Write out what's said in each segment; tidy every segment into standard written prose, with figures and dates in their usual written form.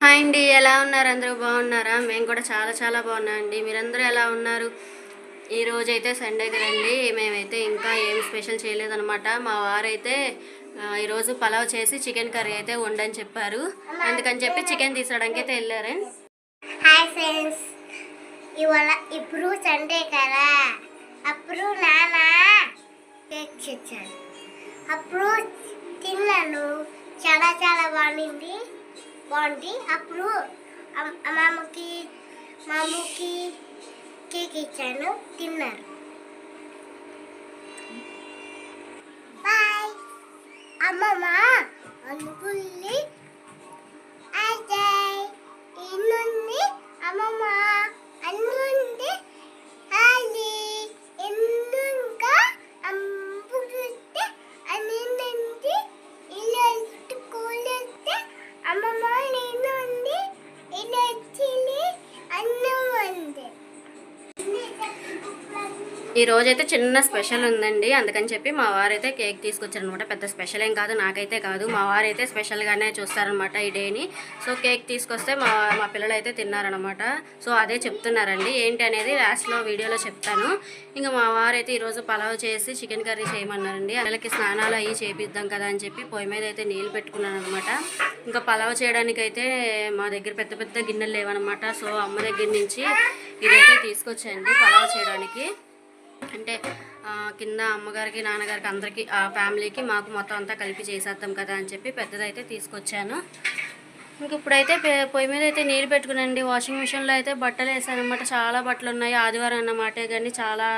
Hi అండి, ఎలా ఉన్నారు? అందరూ బాగున్నారా? మేము కూడా చాలా చాలా బాగున్నాం అండి. మీరందరూ ఎలా ఉన్నారు? ఈరోజు అయితే సండే కదండి, మేమైతే ఇంకా ఏం స్పెషల్ చేయలేదన్నమాట. మా వారైతే ఈరోజు పలావ్ చేసి చికెన్ కర్రీ అయితే వండని చెప్పారు. అందుకని చెప్పి చికెన్ తీసడానికి అయితే వెళ్ళారు. హాయ్ ఫ్రెండ్స్, ఇవాళ ఇప్పుడు సండే కదా, అప్పుడు నాన్న కేక్ తెచ్చాను. అప్పుడు తిన్నాను, చాలా చాలా బాగుంది. అప్పుడు అమ్మమ్మకి మామూకి కేక్ ఇచ్చాను, తిన్నారు. బాయ్ అమ్మమ్మ అనుకుల్లి అజయ్ ఇన్నుంది అమ్మమ్మ అన్నుంది అది ఎన్నుంకా అమ్ముకుంటే అన్నింది ఇలా కూలిస్తే అమ్మమ్మ నేనుంది ఇలా చిలి అన్నం ఉంది. ఈ రోజైతే చిన్న స్పెషల్ ఉందండి, అందుకని చెప్పి మా వారైతే కేక్ తీసుకొచ్చారనమాట. పెద్ద స్పెషల్ ఏం కాదు, నాకైతే కాదు, మా వారైతే స్పెషల్గానే చూస్తారనమాట ఈ డేని. సో కేక్ తీసుకొస్తే మా పిల్లలు అయితే తిన్నారనమాట. సో అదే చెప్తున్నారండి, ఏంటి అనేది లాస్ట్లో వీడియోలో చెప్తాను. ఇంకా మా వారైతే ఈరోజు పలావ్ చేసి చికెన్ కర్రీ చేయమన్నారండి. పిల్లలకి స్నానాలు అవి చేపిద్దాం కదా అని చెప్పి పొయ్యి మీద అయితే నీళ్ళు పెట్టుకున్నాను అనమాట. ఇంకా పలావ్ చేయడానికి అయితే మా దగ్గర పెద్ద పెద్ద గిన్నెలు లేవన్నమాట. సో అమ్మ దగ్గర నుంచి ఇదైతే తీసుకొచ్చాయండి పలావ్ చేయడానికి. అంటే కింద అమ్మగారికి నాన్నగారికి అందరికీ ఆ ఫ్యామిలీకి మాకు మొత్తం అంతా కలిపి చేసేద్దాం కదా అని చెప్పి పెద్దదైతే తీసుకొచ్చాను. ఇంక ఇప్పుడైతే పొయ్యి మీద అయితే నీళ్ళు పెట్టుకునండి. వాషింగ్ మిషన్లో అయితే బట్టలు వేసాను అనమాట. చాలా బట్టలు ఉన్నాయి, ఆదివారం అన్నమాట, కానీ చాలా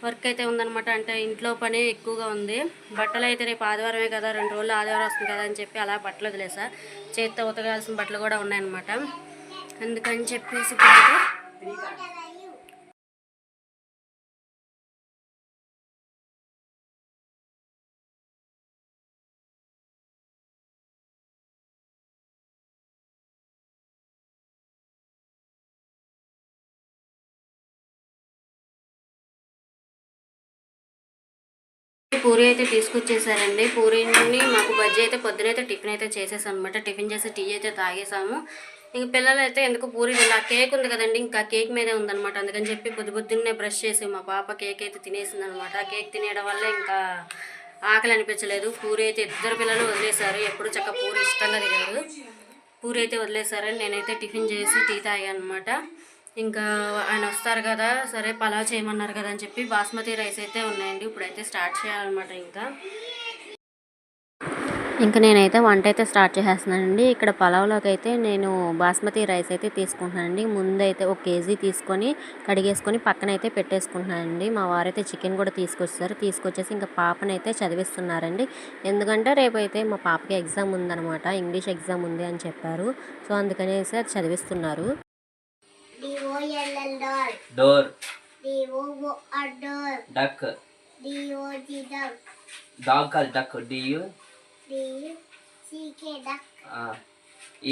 వర్క్ అయితే ఉందన్నమాట. అంటే ఇంట్లో పని ఎక్కువగా ఉంది. బట్టలు అయితే రేపు ఆదివారమే కదా, 2 రోజులు ఆదివారం వస్తుంది కదా అని చెప్పి అలా బట్టలు వదిలేసా. చేతితో ఉతకాల్సిన బట్టలు కూడా ఉన్నాయన్నమాట. అందుకని చెప్పేసి ఇప్పుడైతే పూరి అయితే తీసుకొచ్చేసారండి. పూరీని మాకు బజ్జీ అయితే పొద్దునైతే టిఫిన్ అయితే చేసేసాం అనమాట. టిఫిన్ చేసి టీ అయితే తాగేసాము. ఇంక పిల్లలు అయితే ఎందుకు పూరి ఆ కేక్ ఉంది కదండి, ఇంకా కేక్ మీదే ఉందనమాట. అందుకని చెప్పి పొద్దున్నే బ్రష్ చేసి మా పాప కేక్ అయితే తినేసింది అనమాట. కేక్ తినేయడం వల్ల ఇంకా ఆకలి అనిపించలేదు. పూరి అయితే ఇద్దరు పిల్లలు వదిలేశారు, ఎప్పుడు చక్కగా పూరి ఇష్టంగా తినేవారు. పూరి అయితే వదిలేశారని నేనైతే టిఫిన్ చేసి టీ తాగాను అనమాట. ఇంకా ఆయన వస్తారు కదా, సరే పలావ్ చేయమన్నారు కదా అని చెప్పి బాస్మతి రైస్ అయితే ఉన్నాయండి. ఇప్పుడైతే స్టార్ట్ చేయాలన్నమాట. ఇంకా నేనైతే వంట అయితే స్టార్ట్ చేసేస్తున్నానండి. ఇక్కడ పలావ్లోకి అయితే నేను బాస్మతి రైస్ అయితే తీసుకుంటున్నానండి. ముందైతే 1 కేజీ తీసుకొని కడిగేసుకొని పక్కన అయితే పెట్టేసుకుంటున్నానండి. మా వారైతే చికెన్ కూడా తీసుకొచ్చేసి ఇంకా పాపనైతే చదివిస్తున్నారండి. ఎందుకంటే రేపైతే మా పాపకి ఎగ్జామ్ ఉందన్నమాట, ఇంగ్లీష్ ఎగ్జామ్ ఉంది అని చెప్పారు. సో అందుకనేసి అది చదివిస్తున్నారు. డోర్ డక్ డాగ్ కాదు, duck D U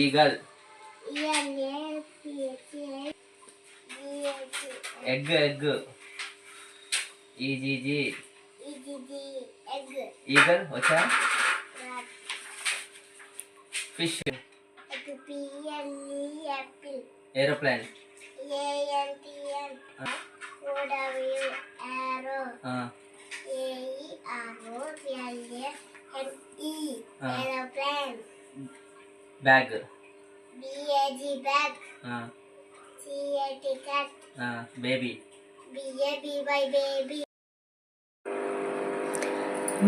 eagle egg egg E G G eagle వచ్చా ఫిష్ ఏరోప్లేన్ బ్యాగ్ బేబీ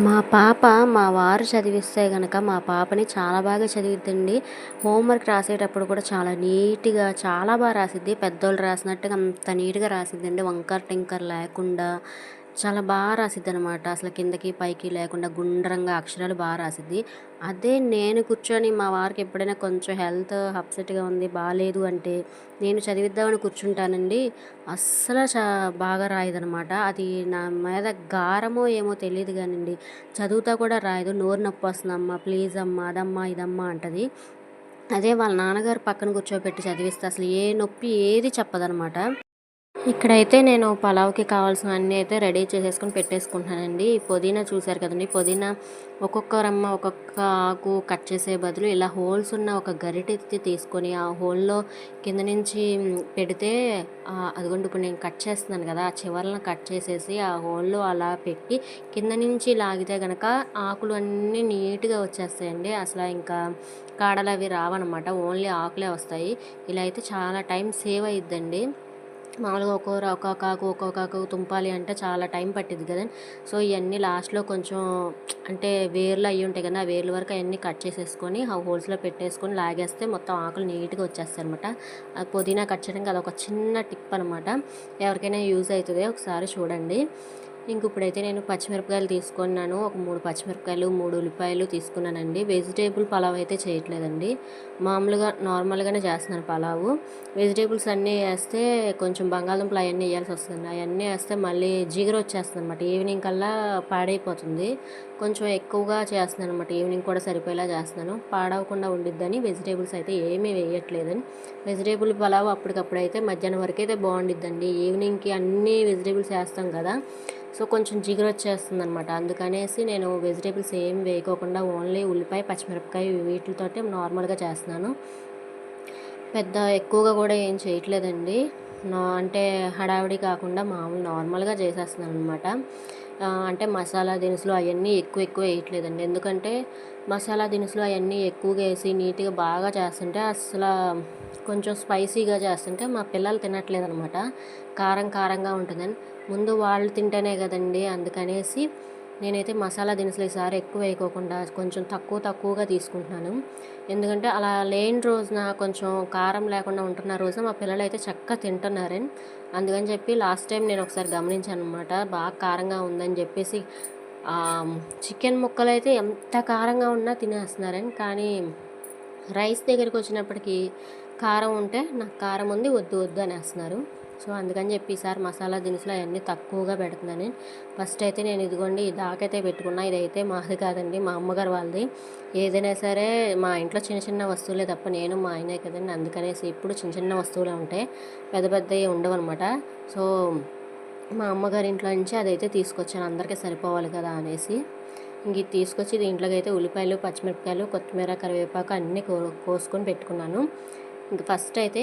మా పాప మా వారు చదివిస్తే కనుక మా పాపని చాలా బాగా చదివిద్దండి. హోంవర్క్ రాసేటప్పుడు కూడా చాలా నీట్గా చాలా బాగా రాసిద్ది. పెద్దోళ్ళు రాసినట్టుగా అంత నీట్గా రాసిద్దండి, వంకర్ టింకర్ లేకుండా చాలా బాగా రాసిద్ది అనమాట. అసలు కిందకి పైకి లేకుండా గుండ్రంగా అక్షరాలు బాగా రాసిద్ది. అదే నేను కూర్చొని మా వారికి ఎప్పుడైనా కొంచెం హెల్త్ అప్సెట్గా ఉంది, బాగాలేదు అంటే నేను చదివిద్దామని కూర్చుంటానండి, అస్సలు బాగా రాయదనమాట. అది నా మీద గారమో ఏమో తెలియదు కానండి, చదువుతా కూడా రాయదు. నోరు నొప్పి వస్తుందమ్మా, ప్లీజ్ అమ్మా, అదమ్మా ఇదమ్మా అంటది. అదే వాళ్ళ నాన్నగారు పక్కన కూర్చోబెట్టి చదివిస్తే అసలు ఏ నొప్పి ఏది చెప్పదనమాట. ఇక్కడైతే నేను పలావ్‌కి కావాల్సినవన్నీ అయితే రెడీ చేసేసుకొని పెట్టేసుకుంటున్నానండి. ఈ పుదీనా చూసారు కదండీ! పుదీనా ఒక్కొక్క రమ్మ, ఒక్కొక్క ఆకు కట్ చేసే బదులు ఇలా హోల్స్ ఉన్న ఒక గరిటెత్తి తీసుకొని, ఆ హోల్‌లో కింద నుంచి పెడితే అదిగోండి ఇప్పుడు నేను కట్ చేస్తున్నాను కదా! ఆ చివర్లను కట్ చేసేసి ఆ హోల్‌లో అలా పెట్టి కింద నుంచి లాగితే గనక ఆకులు అన్నీ నీట్‌గా వచ్చేస్తాయండి. అసల ఇంకా కాడలవి రావనమాట. ఓన్లీ ఆకులే వస్తాయి. ఇలా అయితే చాలా టైం సేవ్ అయ్యిద్దండి. మామూలుగా ఒక్కొక్క ఆకు తుంపాలి అంటే చాలా టైం పట్టిద్ది కదండీ. సో, ఇయన్నీ లాస్ట్‌లో కొంచెం అంటే వేర్లు అయ్యి ఉంటాయి కదా! ఆ వేర్ల వరకు అయన్నీ కట్ చేసేసుకొని ఆ హోల్స్‌లో పెట్టేసుకొని లాగేస్తే మొత్తం ఆకులు నీట్‌గా వచ్చేస్తాయనమాట. ఆ పుదీనా కట్ చేయడానికి అదొక చిన్న టిప్ అనమాట. ఎవరికైనా యూజ్ అయితది. ఒకసారి చూడండి. ఇప్పుడైతే నేను పచ్చిమిరపకాయలు తీసుకున్నాను. ఒక 3 పచ్చిమిరపకాయలు, 3 ఉల్లిపాయలు తీసుకున్నానండి. వెజిటేబుల్ పలావ్ అయితే చేయట్లేదండి. మామూలుగా నార్మల్‌గానే చేస్తున్నాను పలావు. వెజిటేబుల్స్ అన్నీ ఏస్తే కొంచెం బంగాళదుంపలు అయన్నీ ఎయ్యాల్సొస్తదండి. అయన్నీ ఏస్తే మళ్ళీ జిగురొచ్చేస్తదనమాట. ఈవినింగ్ కల్లా పాడైపోతుంది. కొంచెం ఎక్కువగా చేస్తున్నాననమాట. ఈవినింగ్ కూడా సరిపోయేలా చేస్తున్నాను. పాడవకుండా ఉండిద్దని వెజిటేబుల్స్ అయితే ఏమీ వేయట్లేదండి. వెజిటేబుల్ పలావ్ అప్పటికప్పుడైతే మధ్యాహ్నం వరకైతే బావుండిద్దండి. ఈవినింగ్‌కి అన్నీ వెజిటేబుల్స్ ఏస్తాం కదా! సో, కొంచెం జిగురొచ్చేస్తుందనమాట. అందుకనేసి నేను వెజిటేబుల్స్ ఏమి వేయకోకుండా ఓన్లీ ఉల్లిపాయ, పచ్చిమిరపకాయ వీటితోటే నార్మల్‌గా చేస్తున్నాను. పెద్ద ఎక్కువగా కూడా ఏం చేయట్లేదండి. అంటే హడావిడి కాకుండా మామూలు నార్మల్‌గా చేసేస్తున్నాననమాట. అంటే మసాలా దినుసులు అయన్నీ ఎక్కువ వేయట్లేదండి. ఎందుకంటే మసాలా దినుసులు అయన్నీ ఎక్కువగా ఏసి నీట్‌గా బాగా చేస్తుంటే కొంచెం స్పైసీగా చేస్తుంటే మా పిల్లలు తినట్లేదనమాట. కారంగా ఉంటుందని. ముందు వాళ్ళు తింటేనే కదండీ! అందుకనేసి నేనైతే మసాలా దినుసులు ఈసారి ఎక్కువ వేయకోకుండా కొంచెం తక్కువగా తీసుకుంటున్నాను. ఎందుకంటే అలా లేని రోజున కొంచెం కారం లేకుండా ఉంటున్న రోజున మా పిల్లలైతే చక్కగా తింటున్నారండి. అందుకని చెప్పి లాస్ట్ టైం నేను ఒకసారి గమనించాననమాట. బాగా కారంగా ఉందని చెప్పేసి చికెన్ ముక్కలైతే ఎంత కారంగా ఉన్నా తినేస్తున్నారండి. కానీ రైస్ దగ్గరికొచ్చినప్పటికి కారం ఉంటే నాకు కారం ఉంది వద్దు అనేస్తున్నారు. సో, అందుకని చెప్పి ఈసారి మసాలా దినుసులు అయన్నీ తక్కువగా పెడుతున్నాను. ఫస్ట్ అయితే నేను ఇదిగోండి ఈ దాకైతే పెట్టుకున్నా. ఇదైతే మాది కాదండి మా అమ్మగారు వాళ్ళది. ఏదైనా సరే మా ఇంట్లో చిన్న వస్తువులే తప్ప నేను మా ఆయనే కదండీ. అందుకనేసి ఎప్పుడు చిన్న వస్తువులే ఉంటాయి. పెద్దయి ఉండవనమాట. సో, మా అమ్మగారి ఇంట్లో నుంచి అదైతే తీసుకొచ్చాను అందరికీ సరిపోవాలి కదా అనేసి. ఇది తీసుకొచ్చి దీంట్లోకి అయితే ఉల్లిపాయలు, పచ్చిమిరపకాయలు, కొత్తిమీర, కరివేపాకు అన్నీ కోసుకొని పెట్టుకున్నాను. ఫస్ట్ అయితే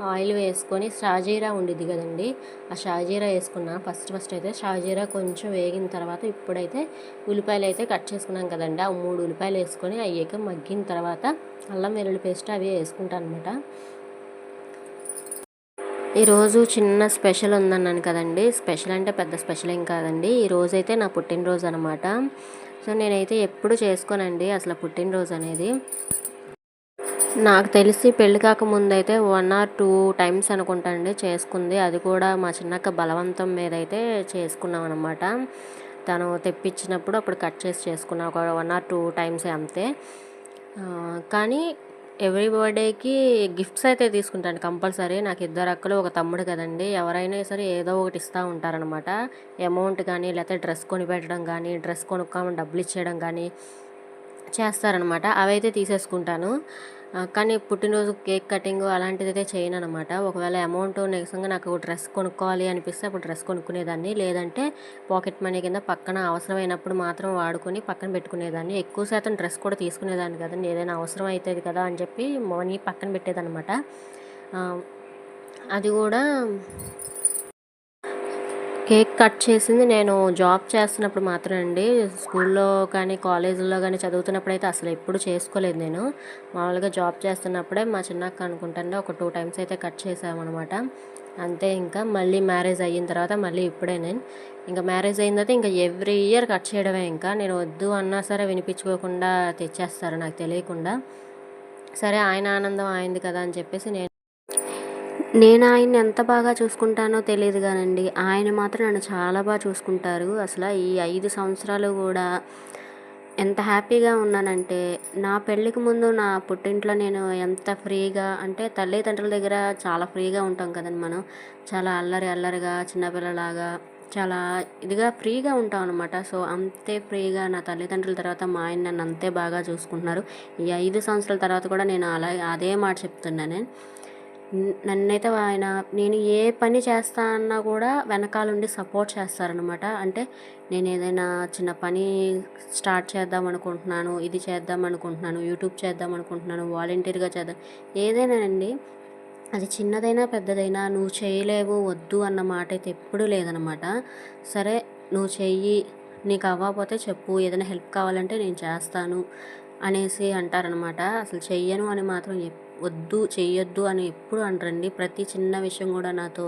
ఆయిల్ వేసుకొని షాజీరా ఉండిద్ది కదండి, ఆ షాజీరా వేసుకున్నా. ఫస్ట్ అయితే షాజీరా కొంచెం వేగిన తర్వాత ఇప్పుడైతే ఉల్లిపాయలు అయితే కట్ చేసుకున్నాం కదండి, ఆ 3 ఉల్లిపాయలు వేసుకొని అయ్యాక మగ్గిన తర్వాత అల్లం వెల్లుల్లి పేస్ట్ అవి వేసుకుంటాను అనమాట. ఈరోజు చిన్న స్పెషల్ ఉందన్నాను కదండి. స్పెషల్ అంటే పెద్ద స్పెషల్ ఏం కాదండి. ఈరోజైతే నా పుట్టినరోజు అనమాట. సో, నేనైతే ఎప్పుడు చేసుకోనండి అసలు పుట్టినరోజు అనేది. నాకు తెలిసి పెళ్ళి కాకముందైతే 1 ఆర్ 2 టైమ్స్ అనుకుంటా అండి చేసుకుంది. అది కూడా మా చిన్నక్క బలవంతం మీద అయితే చేసుకున్నాం అనమాట. తను తెప్పించినప్పుడు అప్పుడు కట్ చేసి చేసుకున్నా. ఒక 1 ఆర్ 2 టైమ్సే అంతే. కానీ ఎవ్రీ బర్త్డేకి గిఫ్ట్స్ అయితే తీసుకుంటాను కంపల్సరీ. నాకు 2 అక్కలు, ఒక తమ్ముడు కదండి. ఎవరైనా సరే ఏదో ఒకటి ఇస్తూ ఉంటారనమాట. అమౌంట్ కానీ, లేకపోతే డ్రెస్ కొనిపెట్టడం కానీ, డ్రెస్ కొనుక్కోమని డబ్బులు ఇచ్చేయడం కానీ చేస్తారనమాట. అవైతే తీసేసుకుంటాను. కానీ పుట్టినరోజు కేక్ కటింగ్ అలాంటిదైతే చేయననమాట. ఒకవేళ అమౌంట్ నిజంగా నాకు డ్రెస్ కొనుక్కోవాలి అనిపిస్తే అప్పుడు డ్రెస్ కొనుక్కునేదాన్ని. లేదంటే పాకెట్ మనీ కింద పక్కన అవసరమైనప్పుడు మాత్రం వాడుకొని పక్కన పెట్టుకునేదాన్ని. ఎక్కువ శాతం డ్రెస్ కూడా తీసుకునేదాన్ని కదండి. ఏదైనా అవసరం అవుతుంది కదా అని చెప్పి మనీ పక్కన పెట్టేదనమాట. అది కూడా కేక్ కట్ చేసింది నేను జాబ్ చేస్తున్నప్పుడు మాత్రమే అండి. స్కూల్లో కానీ, కాలేజీల్లో కానీ చదువుతున్నప్పుడైతే అసలు ఎప్పుడు చేసుకోలేదు నేను. మామూలుగా జాబ్ చేస్తున్నప్పుడే మా చిన్నక్క అనుకుంటాండి ఒక 2 టైమ్స్ అయితే కట్ చేసామనమాట. అంతే ఇంకా. మళ్ళీ మ్యారేజ్ అయిన తర్వాత మళ్ళీ ఇప్పుడే ఇంకా మ్యారేజ్ అయిన తర్వాత ఇంకా ఎవ్రీ ఇయర్ కట్ చేయడమే ఇంకా. నేను వద్దు అన్నా సరే వినిపించుకోకుండా తెచ్చేస్తారు నాకు తెలియకుండా. సరే ఆయన ఆనందం ఆయనది కదా అని చెప్పేసి నేను ఆయన్ని ఎంత బాగా చూసుకుంటానో తెలీదు గానండి. ఆయన మాత్రం నన్ను చాలా బాగా చూసుకుంటారు. అసలు ఈ 5 సంవత్సరాలు కూడా ఎంత హ్యాపీగా ఉన్నానంటే, నా పెళ్ళికి ముందు నా పుట్టింట్లో నేను ఎంత ఫ్రీగా అంటే తల్లిదండ్రుల దగ్గర చాలా ఫ్రీగా ఉంటాం కదండి మనం. చాలా అల్లరిగా చిన్నపిల్లలాగా చాలా ఇదిగా ఫ్రీగా ఉంటాం అనమాట. సో, అంతే ఫ్రీగా నా తల్లిదండ్రుల తర్వాత మా ఆయన నన్ను అంతే బాగా చూసుకుంటున్నారు. ఈ 5 సంవత్సరాల తర్వాత కూడా నేను అదే మాట చెప్తున్నాను. నన్నైతే ఆయన నేను ఏ పని చేస్తా అన్నా కూడా వెనకాలండి సపోర్ట్ చేస్తారనమాట. అంటే నేను ఏదైనా చిన్న పని స్టార్ట్ చేద్దాం అనుకుంటున్నాను, ఇది చేద్దాం అనుకుంటున్నాను, యూట్యూబ్ చేద్దాం అనుకుంటున్నాను, వాలంటీర్గా చేద్దాం, ఏదైనానండి, అది చిన్నదైనా పెద్దదైనా నువ్వు చేయలేవు వద్దు అన్న మాట అయితే ఎప్పుడూ లేదనమాట. సరే నువ్వు చెయ్యి, నీకు అవ్వకపోతే చెప్పు, ఏదైనా హెల్ప్ కావాలంటే నేను చేస్తాను అనేసి అంటారనమాట. అసలు చెయ్యను అని మాత్రం వద్దు చెయ్యొద్దు అని ఎప్పుడు అనరండి. ప్రతి చిన్న విషయం కూడా నాతో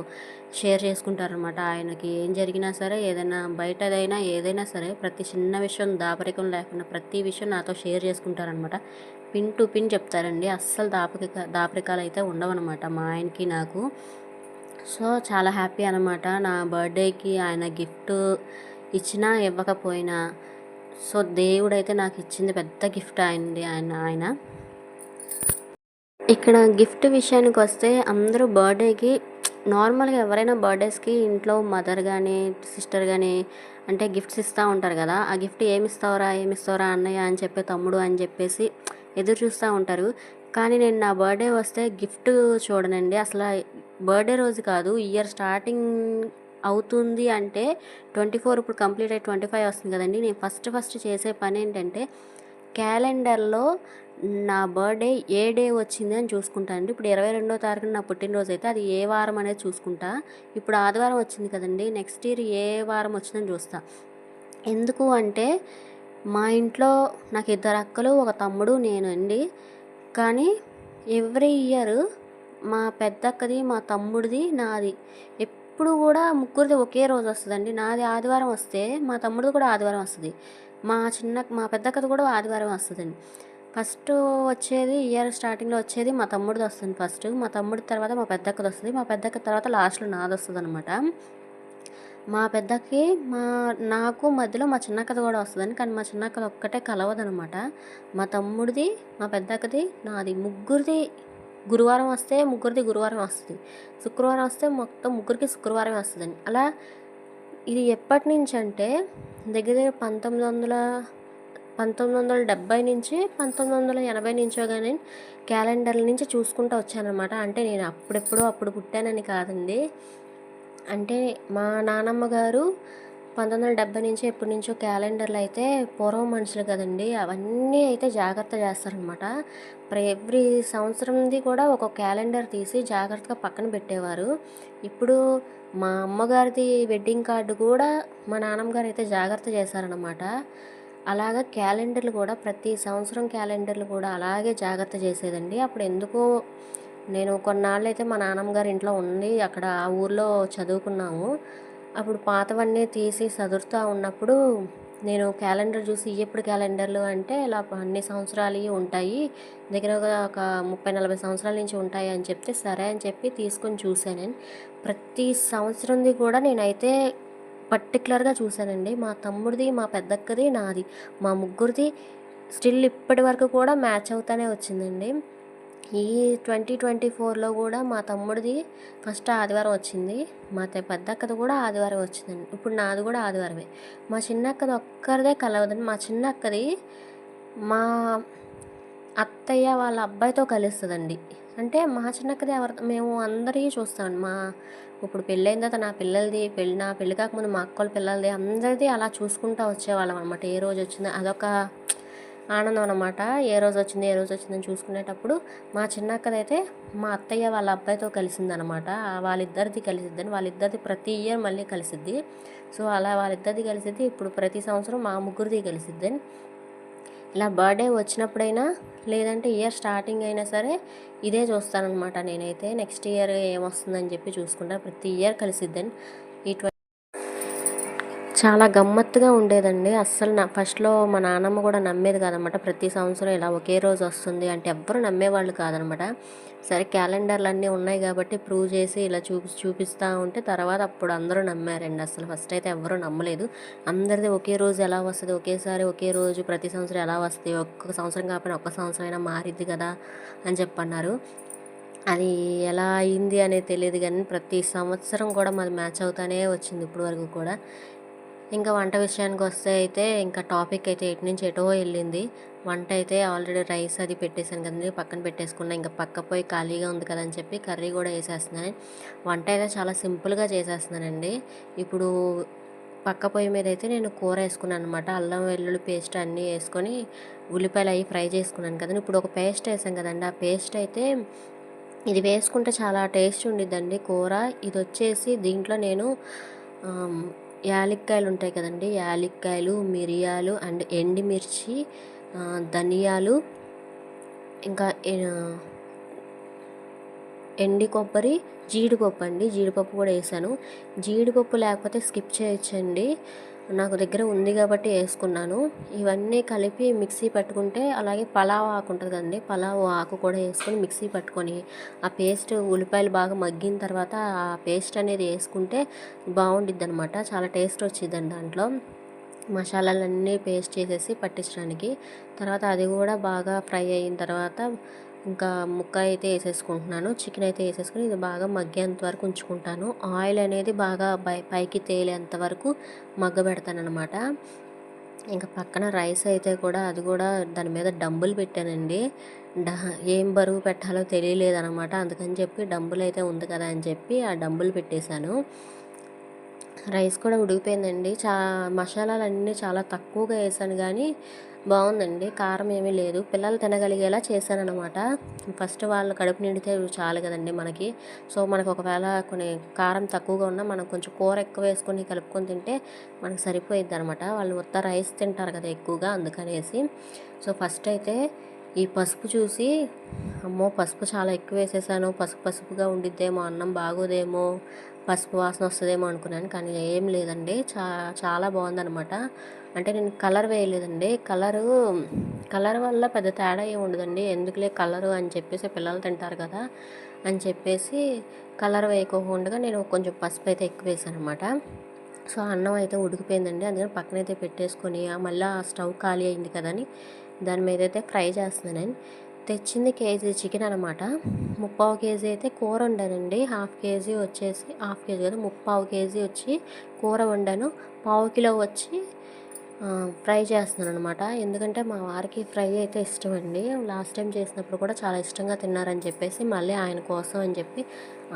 షేర్ చేసుకుంటారనమాట. ఆయనకి ఏం జరిగినా సరే, ఏదైనా బయటదైనా ఏదైనా సరే, ప్రతి చిన్న విషయం దాపరికం లేకుండా ప్రతి విషయం నాతో షేర్ చేసుకుంటారనమాట. పిన్ టు పిన్ చెప్తారండి. అస్సలు దాపరికాలు అయితే ఉండవన్నమాట మా ఆయనకి నాకు. సో చాలా హ్యాపీ అనమాట. నా బర్త్డేకి ఆయన గిఫ్ట్ ఇచ్చినా ఇవ్వకపోయినా, సో దేవుడైతే నాకు ఇచ్చింది పెద్ద గిఫ్ట్ ఆయన. ఇక్కడ గిఫ్ట్ విషయానికి వస్తే అందరూ బర్త్డేకి నార్మల్గా ఎవరైనా బర్త్డేస్కి ఇంట్లో మదర్ కానీ సిస్టర్ కానీ అంటే గిఫ్ట్స్ ఇస్తూ ఉంటారు కదా. ఆ గిఫ్ట్ ఏమిస్తావురా అన్నయ్య అని చెప్పి, తమ్ముడు అని చెప్పేసి ఎదురు చూస్తూ ఉంటారు. కానీ నేను నా బర్త్డే వస్తే గిఫ్ట్ చూడనండి. అసలు బర్త్డే రోజు కాదు, ఇయర్ స్టార్టింగ్ అవుతుంది అంటే 24 ఇప్పుడు కంప్లీట్ అయ్యి 25 వస్తుంది కదండి. నేను ఫస్ట్ చేసే పని ఏంటంటే క్యాలెండర్లో నా బర్త్డే ఏ డే వచ్చింది అని చూసుకుంటానండి. ఇప్పుడు 22వ తారీఖున నా పుట్టినరోజు అయితే అది ఏ వారం అనేది చూసుకుంటా. ఇప్పుడు ఆదివారం వచ్చింది కదండి, నెక్స్ట్ ఇయర్ ఏ వారం వచ్చిందని చూస్తా. ఎందుకు అంటే మా ఇంట్లో నాకు 2 అక్కలు, 1 తమ్ముడు, నేను అండి. కానీ ఎవ్రీ ఇయర్ మా పెద్దక్కది, మా తమ్ముడిది, నాది ఎప్పుడు కూడా ముగ్గురిది ఒకే రోజు వస్తుందండి. నాది ఆదివారం వస్తే మా తమ్ముడిది కూడా ఆదివారం వస్తుంది, మా పెద్దక్కది కూడా ఆదివారం వస్తుందండి. ఫస్ట్ వచ్చేది ఇయర్ స్టార్టింగ్లో వచ్చేది మా తమ్ముడిది వస్తుంది. ఫస్ట్ మా తమ్ముడి తర్వాత మా పెద్దక్కది వస్తుంది, మా పెద్దక్క తర్వాత లాస్ట్లో నాది వస్తుంది అనమాట. మా పెద్దకి నాకు మధ్యలో మా చిన్నక్కది కూడా వస్తుందని, కానీ మా చిన్నక్కది ఒక్కటే కలవదనమాట. మా తమ్ముడిది, మా పెద్దక్కది, నాది ముగ్గురిది గురువారం వస్తే ముగ్గురిది గురువారం వస్తుంది, శుక్రవారం వస్తే మొత్తం ముగ్గురికి శుక్రవారం వస్తుందండి. అలా ఇది ఎప్పటి నుంచి అంటే దగ్గర 1970 నుంచి 1980 నుంచో కానీ క్యాలెండర్ల నుంచి చూసుకుంటూ వచ్చానమాట. అంటే నేను అప్పుడు పుట్టానని కాదండి. అంటే మా నానమ్మ గారు 1970 నుంచి ఎప్పటి నుంచో క్యాలెండర్లు అయితే పూర్వం మనుషులు కదండి, అవన్నీ అయితే జాగ్రత్త చేస్తారనమాట. ఎవ్రీ సంవత్సరంది కూడా ఒక క్యాలెండర్ తీసి జాగ్రత్తగా పక్కన పెట్టేవారు. ఇప్పుడు మా అమ్మగారిది వెడ్డింగ్ కార్డు కూడా మా నాన్నమ్మ గారు అయితే జాగ్రత్త చేశారనమాట. అలాగా క్యాలెండర్లు కూడా ప్రతి సంవత్సరం క్యాలెండర్లు కూడా అలాగే జాగ్రత్త చేసేదండి. అప్పుడు ఎందుకో నేను కొన్నాళ్ళు అయితే మా నాన్నమ్మ గారి ఇంట్లో ఉండి అక్కడ ఆ ఊర్లో చదువుకున్నాము. అప్పుడు పాతవన్నీ తీసి సదురుతూ ఉన్నప్పుడు నేను క్యాలెండర్ చూసి, ఎప్పుడు క్యాలెండర్లు అంటే ఇలా అన్ని సంవత్సరాలు ఉంటాయి, దగ్గర ఒక 30-40 సంవత్సరాల నుంచి ఉంటాయి అని చెప్తే సరే అని చెప్పి తీసుకొని చూశాను. ప్రతి సంవత్సరంది కూడా నేనైతే పర్టికులర్గా చూశానండి. మా తమ్ముడిది, మా పెద్దక్కది, నాది, మా ముగ్గురిది స్టిల్ ఇప్పటి వరకు కూడా మ్యాచ్ అవుతానే వచ్చిందండి. ఈ 2024లో కూడా మా తమ్ముడిది ఫస్ట్ ఆదివారం వచ్చింది, మా పెద్దక్కది కూడా ఆదివారం వచ్చిందండి. ఇప్పుడు నాది కూడా ఆదివారమే. మా చిన్నక్కది ఒక్కరిదే కలవదండి. మా చిన్నక్కది మా అత్తయ్య వాళ్ళ అబ్బాయితో కలుస్తుందండి. అంటే మా చిన్నక్కది మేము అందరికీ చూస్తామండి. ఇప్పుడు పెళ్ళైన తర్వాత నా పిల్లలది, నా పెళ్ళి కాకముందు మా అక్కల పిల్లలది, అందరిది అలా చూసుకుంటూ వచ్చేవాళ్ళం అనమాట. ఏ రోజు వచ్చిందో అదొక ఆనందం అనమాట. ఏ రోజు వచ్చిందని చూసుకునేటప్పుడు మా చిన్నక్కదైతే మా అత్తయ్య వాళ్ళ అబ్బాయితో కలిసిందనమాట. వాళ్ళిద్దరిది ప్రతి ఇయర్ మళ్ళీ కలిసిద్ది. సో అలా వాళ్ళిద్దరిది కలిసిద్ది. ఇప్పుడు ప్రతి సంవత్సరం మా ముగ్గురిది కలిసిద్ది. ఇలా బర్త్డే వచ్చినప్పుడైనా లేదంటే ఇయర్ స్టార్టింగ్ అయినా సరే ఇదే చూస్తానమాట. నేనైతే నెక్స్ట్ ఇయర్ ఏమొస్తుందని చెప్పి చూసుకుంటా. ప్రతి ఇయర్ కలిసిద్దని. చాలా గమ్మత్తుగా ఉండేదండి. అస్సలు ఫస్ట్లో మా నాన్నమ్మ కూడా నమ్మేది కాదనమాట. ప్రతి సంవత్సరం ఇలా ఒకే రోజు వస్తుంది అంటే ఎవ్వరూ నమ్మేవాళ్ళు కాదనమాట. సరే క్యాలెండర్లు అన్నీ ఉన్నాయి కాబట్టి ప్రూవ్ చేసి ఇలా చూపిస్తూ ఉంటే తర్వాత అప్పుడు అందరూ నమ్మారండి. అసలు ఫస్ట్ అయితే ఎవ్వరూ నమ్మలేదు. అందరిది ఒకే రోజు ఎలా వస్తుంది, ఒకేసారి ఒకే రోజు ప్రతి సంవత్సరం ఎలా వస్తుంది, ఒక్క సంవత్సరం కాకపోయినా ఒక్క సంవత్సరం అయినా మారిద్ది కదా అని చెప్పన్నారు. అది ఎలా అయింది అనేది తెలియదు కానీ ప్రతి సంవత్సరం కూడా మాది మ్యాచ్ అవుతానే వచ్చింది ఇప్పుడు వరకు కూడా. ఇంకా వంట విషయానికి వస్తే అయితే ఇంకా టాపిక్ అయితే ఎటు నుంచి ఎటో వెళ్ళింది. వంట అయితే ఆల్రెడీ రైస్ అది పెట్టేశాను కదండి, పక్కన పెట్టేసుకున్నా. ఇంకా పక్క పోయి ఖాళీగా ఉంది కదా అని చెప్పి కర్రీ కూడా వేసేస్తున్నాను. వంట అయితే చాలా సింపుల్గా చేసేస్తున్నానండి. ఇప్పుడు పక్క పొయ్యి మీద అయితే నేను కూర వేసుకున్నాను అనమాట. అల్లం వెల్లుల్లి పేస్ట్ అన్నీ వేసుకొని ఉల్లిపాయలు అవి ఫ్రై చేసుకున్నాను కదండి. ఇప్పుడు ఒక పేస్ట్ వేసాం కదండి, ఆ పేస్ట్ అయితే ఇది వేసుకుంటే చాలా టేస్ట్ ఉండిద్దండి కూర. ఇది వచ్చేసి దీంట్లో నేను యాలక్కాయలు ఉంటాయి కదండి, యాలక్కాయలు, మిరియాలు అండ్ ఎండుమిర్చి, ధనియాలు, ఇంకా ఎండి కొబ్బరి, జీడిపప్పు అండి, జీడిపప్పు కూడా వేసాను. జీడిపప్పు లేకపోతే స్కిప్ చేయొచ్చండి, నాకు దగ్గర ఉంది కాబట్టి వేసుకున్నాను. ఇవన్నీ కలిపి మిక్సీ పట్టుకుంటే, అలాగే పలావ్ ఆకు ఉంటుంది కదండి, పలావ్ ఆకు కూడా వేసుకొని మిక్సీ పట్టుకొని ఆ పేస్ట్ ఉల్లిపాయలు బాగా మగ్గిన తర్వాత ఆ పేస్ట్ అనేది వేసుకుంటే బాగుండిద్ది అనమాట. చాలా టేస్ట్ వచ్చిందండి దాంట్లో. మసాలాలన్నీ పేస్ట్ చేసేసి పట్టించడానికి, తర్వాత అది కూడా బాగా ఫ్రై అయిన తర్వాత ఇంకా ముక్క అయితే వేసేసుకుంటున్నాను. చికెన్ అయితే వేసేసుకుని ఇది బాగా మగ్గేంత వరకు ఉంచుకుంటాను. ఆయిల్ అనేది బాగా పైకి తేలేంత వరకు మగ్గబెడతాను అనమాట. ఇంకా పక్కన రైస్ అయితే కూడా అది కూడా దాని మీద డంబులు పెట్టానండి. ఏం బరువు పెట్టాలో తెలియలేదనమాట. అందుకని చెప్పి డంబుల్ అయితే ఉంది కదా అని చెప్పి ఆ డంబులు పెట్టేశాను. రైస్ కూడా ఉడికిపోయిందండి. మసాలాలన్నీ చాలా తక్కువగా వేసాను కానీ బాగుందండి. కారం ఏమీ లేదు, పిల్లలు తినగలిగేలా చేశాను అనమాట. ఫస్ట్ వాళ్ళు కడుపు నిండితే చాలు కదండి మనకి. సో మనకు ఒకవేళ కొన్ని కారం తక్కువగా ఉన్నా మనం కొంచెం కూర ఎక్కువ వేసుకొని కలుపుకొని తింటే మనకు సరిపోయిద్ది అనమాట. వాళ్ళు మొత్తం రైస్ తింటారు కదా ఎక్కువగా, అందుకనేసి. సో ఫస్ట్ అయితే ఈ పసుపు చూసి అమ్మో పసుపు చాలా ఎక్కువ వేసేసాను, పసుపుగా ఉండిద్దేమో, అన్నం బాగోదేమో, పసుపు వాసన వస్తుందేమో అనుకున్నాను. కానీ ఏం లేదండి, చాలా బాగుందనమాట. అంటే నేను కలర్ వేయలేదండి. కలర్ వల్ల పెద్ద తేడా ఏమి ఉండదండి. ఎందుకులే కలరు అని చెప్పేసి పిల్లలు తింటారు కదా అని చెప్పేసి కలర్ వేయకోకుండా నేను కొంచెం పసుపు అయితే ఎక్కువ వేసాను అనమాట. సో అన్నం అయితే ఉడికిపోయిందండి, అందుకని పక్కనైతే పెట్టేసుకొని మళ్ళీ ఆ స్టవ్ ఖాళీ అయింది కదని దాని మీద అయితే ఫ్రై చేస్తున్నాను నేను. తెచ్చింది కేజీ చికెన్ అనమాట. 3/4 కేజీ అయితే కూర వండానండి. హాఫ్ కేజీ కదా, 3/4 కేజీ వచ్చి కూర వండాను. 1/4 కిలో వచ్చి ఫ్రై చేస్తున్నాను అనమాట. ఎందుకంటే మా వారికి ఫ్రై అయితే ఇష్టం అండి. లాస్ట్ టైం చేసినప్పుడు కూడా చాలా ఇష్టంగా తిన్నారని చెప్పేసి మళ్ళీ ఆయన కోసం అని చెప్పి,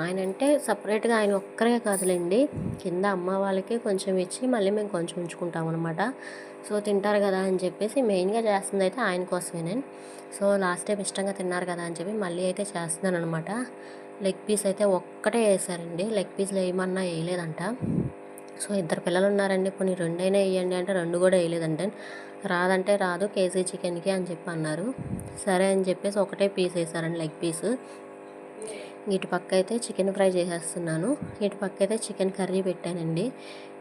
ఆయన అంటే సపరేట్గా ఆయన ఒక్కరే కాదులేండి, కింద అమ్మ వాళ్ళకి కొంచెం ఇచ్చి మళ్ళీ మేము కొంచెం ఉంచుకుంటాం అనమాట. సో తింటారు కదా అని చెప్పేసి మెయిన్గా చేస్తుంది అయితే ఆయన కోసమే. సో లాస్ట్ టైం ఇష్టంగా తిన్నారు కదా అని చెప్పి మళ్ళీ అయితే చేస్తున్నాను అనమాట. లెగ్ పీస్ అయితే ఒక్కటే వేసారండి, లెగ్ పీస్లో ఏమన్నా వేయలేదంట. సో 2 పిల్లలు ఉన్నారండి, కొన్ని 2 అయినా వేయండి అంటే 2 కూడా వేయలేదంటే, రాదంటే రాదు కేజీ చికెన్కి అని చెప్పి అన్నారు. సరే అని చెప్పేసి ఒకటే పీస్ వేసారండి, లెగ్ పీస్. ఇటు పక్క అయితే చికెన్ ఫ్రై చేసేస్తున్నాను, ఇటు పక్క అయితే చికెన్ కర్రీ పెట్టానండి.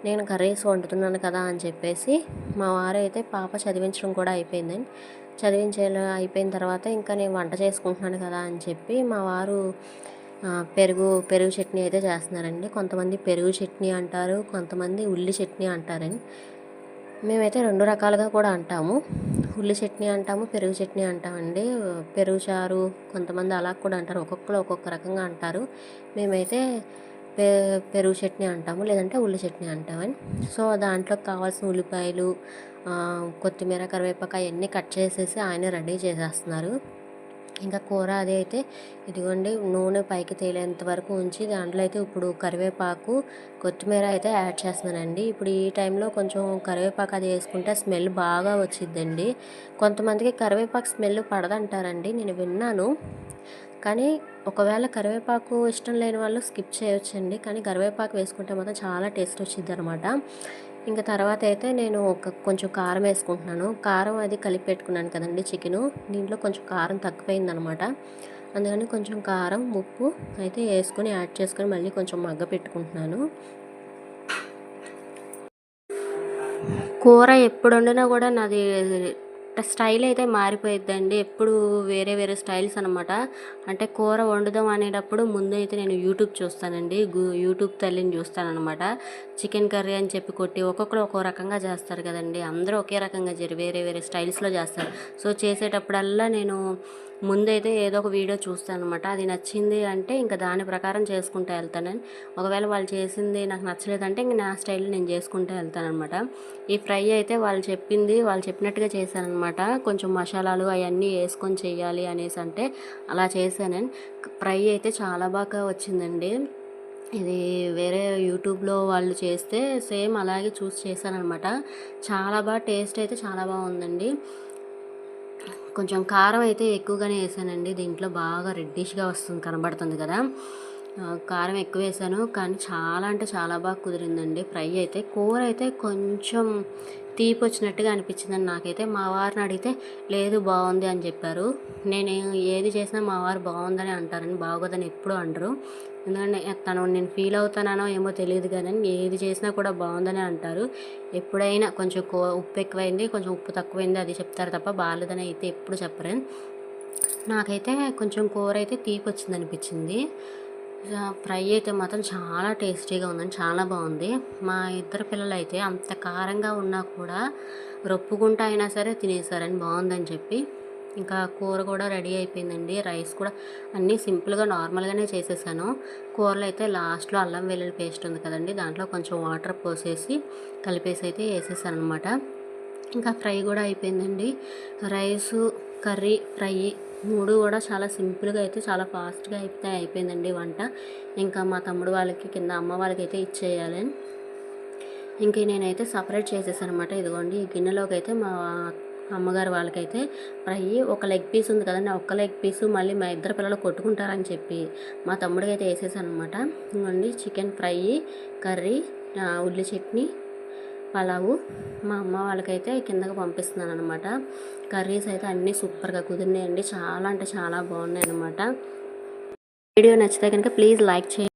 నేను కర్రీస్ వండుతున్నాను కదా అని చెప్పేసి మా వారు అయితే పాప చదివించడం కూడా అయిపోయిందండి. అయిపోయిన తర్వాత ఇంకా నేను వంట చేసుకుంటున్నాను కదా అని చెప్పి మా వారు పెరుగు చట్నీ అయితే చేస్తున్నారండి. కొంతమంది పెరుగు చట్నీ అంటారు, కొంతమంది ఉల్లి చట్నీ అంటారండి. మేమైతే 2 రకాలుగా కూడా అంటాము. ఉల్లి చట్నీ అంటాము, పెరుగు చట్నీ అంటామండి. పెరుగు చారు కొంతమంది అలా కూడా అంటారు, ఒక్కొక్కరు ఒక్కొక్క రకంగా అంటారు. మేమైతే పెరుగు చట్నీ అంటాము, లేదంటే ఉల్లి చట్నీ అంటామని. సో దాంట్లోకి కావాల్సిన ఉల్లిపాయలు, కొత్తిమీర, కరివేపాకు అవన్నీ కట్ చేసేసి ఆయన రెడీ చేసేస్తున్నారు. ఇంకా కూర అది అయితే ఇదిగోండి, నూనె పైకి తేలేంత వరకు ఉంచి దాంట్లో అయితే ఇప్పుడు కరివేపాకు, కొత్తిమీర అయితే యాడ్ చేస్తున్నానండి. ఇప్పుడు ఈ టైంలో కొంచెం కరివేపాకు అది వేసుకుంటే స్మెల్ బాగా వచ్చిద్దండి. కొంతమందికి కరివేపాకు స్మెల్ పడదంటారండి, నేను విన్నాను. కానీ ఒకవేళ కరివేపాకు ఇష్టం లేని వాళ్ళు స్కిప్ చేయొచ్చండి, కానీ కరివేపాకు వేసుకుంటే మాత్రం చాలా టేస్ట్ వచ్చిద్ది అనమాట. ఇంకా తర్వాత అయితే నేను కొంచెం కారం వేసుకుంటున్నాను. కారం అది కలిపి పెట్టుకున్నాను కదండి చికెను, దీంట్లో కొంచెం కారం తక్కువైందనమాట. అందుకని కొంచెం కారం, ఉప్పు అయితే వేసుకొని యాడ్ చేసుకొని మళ్ళీ కొంచెం మగ్గ పెట్టుకుంటున్నాను. కూర ఎప్పుడు వండినా కూడా నాది స్టైల్ అయితే మారిపోయిద్దండి. ఎప్పుడు వేరే వేరే స్టైల్స్ అనమాట. అంటే కూర వండుదాం అనేటప్పుడు ముందు అయితే నేను యూట్యూబ్ చూస్తానండి. యూట్యూబ్ తల్లిని చూస్తాననమాట. చికెన్ కర్రీ అని చెప్పి కొట్టి ఒక్కొక్కరు ఒక్కో రకంగా చేస్తారు కదండి. అందరూ ఒకే రకంగా వేరే వేరే స్టైల్స్లో చేస్తారు. సో చేసేటప్పుడల్లా నేను ముందైతే ఏదో ఒక వీడియో చూస్తాను అనమాట. అది నచ్చింది అంటే ఇంకా దాని ప్రకారం చేసుకుంటూ వెళ్తాను. ఒకవేళ వాళ్ళు చేసింది నాకు నచ్చలేదంటే ఇంక నా స్టైల్ నేను చేసుకుంటూ వెళ్తాను అనమాట. ఈ ఫ్రై అయితే వాళ్ళు చెప్పినట్టుగా చేశానమాట. కొంచెం మసాలాలు అవన్నీ వేసుకొని చెయ్యాలి అనేసి అంటే అలా చేశాను. ఫ్రై అయితే చాలా బాగా వచ్చిందండి. ఇది వేరే యూట్యూబ్లో వాళ్ళు చేస్తే సేమ్ అలాగే చూసి చేశానఅనమాట. చాలా బాగా టేస్ట్ అయితే చాలా బాగుందండి. కొంచెం కారం అయితే ఎక్కువగానే వేసానండి. దీంట్లో బాగా రెడ్డిష్గా కనబడుతుంది కదా. కారం ఎక్కువ వేసాను కానీ చాలా అంటే చాలా బాగా కుదిరిందండి ఫ్రై అయితే. కూర అయితే కొంచెం తీపి వచ్చినట్టుగా అనిపించిందండి నాకైతే. మా వారిని అడిగితే లేదు బాగుంది అని చెప్పారు. నేను ఏది చేసినా మా వారు బాగుందని అంటారని, బాగోదని ఎప్పుడూ అంటారు. ఎందుకంటే నేను ఫీల్ అవుతానో ఏమో తెలియదు కానీ ఏది చేసినా కూడా బాగుందని అంటారు. ఎప్పుడైనా కొంచెం ఉప్పు ఎక్కువైంది, కొంచెం ఉప్పు తక్కువైంది అది చెప్తారు తప్ప బాగాలేదని అయితే ఎప్పుడు చెప్పరు. నాకైతే కొంచెం కూర అయితే తీపి వచ్చింది అనిపించింది. ఫ్రై అయితే మాత్రం చాలా టేస్టీగా ఉందండి. చాలా బాగుంది. మా ఇద్దరు పిల్లలు అయితే అంత కారంగా ఉన్నా కూడా రొప్పుకుంటా అయినా సరే తినేసారని బాగుందని చెప్పి. ఇంకా కూర కూడా రెడీ అయిపోయిందండి. రైస్ కూడా అన్నీ సింపుల్గా నార్మల్గానే చేసేసాను. కూరలో అయితే లాస్ట్లో అల్లం వెల్లుల్లి పేస్ట్ ఉంది కదండి, దాంట్లో కొంచెం వాటర్ పోసేసి కలిపేసి అయితే వేసేసాను అనమాట. ఇంకా ఫ్రై కూడా అయిపోయిందండి. రైసు, కర్రీ, ఫ్రై 3 కూడా చాలా సింపుల్గా అయితే చాలా ఫాస్ట్గా అయితే అయిపోయిందండి వంట. ఇంకా మా తమ్ముడు వాళ్ళకి కింద అమ్మ వాళ్ళకి అయితే ఇచ్చేయాలి. ఇంక నేనైతే సపరేట్ చేసేసాను అనమాట. ఇదిగోండి ఈ గిన్నెలోకి అయితే మా అమ్మగారు వాళ్ళకైతే ఫ్రై ఒక లెగ్ పీస్ ఉంది కదండి, ఒక్క లెగ్ పీసు మళ్ళీ మా ఇద్దరు పిల్లలు కొట్టుకుంటారని చెప్పి మా తమ్ముడికి అయితే వేసేసాను అనమాట. ఇదిగోండి చికెన్ ఫ్రై, కర్రీ, ఉల్లి చట్నీ, పలావు మా అమ్మ వాళ్ళకైతే కిందకి పంపిస్తున్నాను అనమాట. కర్రీస్ అయితే అన్నీ సూపర్గా కుదిరినాయండి. చాలా అంటే చాలా బాగున్నాయి అనమాట. వీడియో నచ్చితే కనుక ప్లీజ్ లైక్ చేయండి.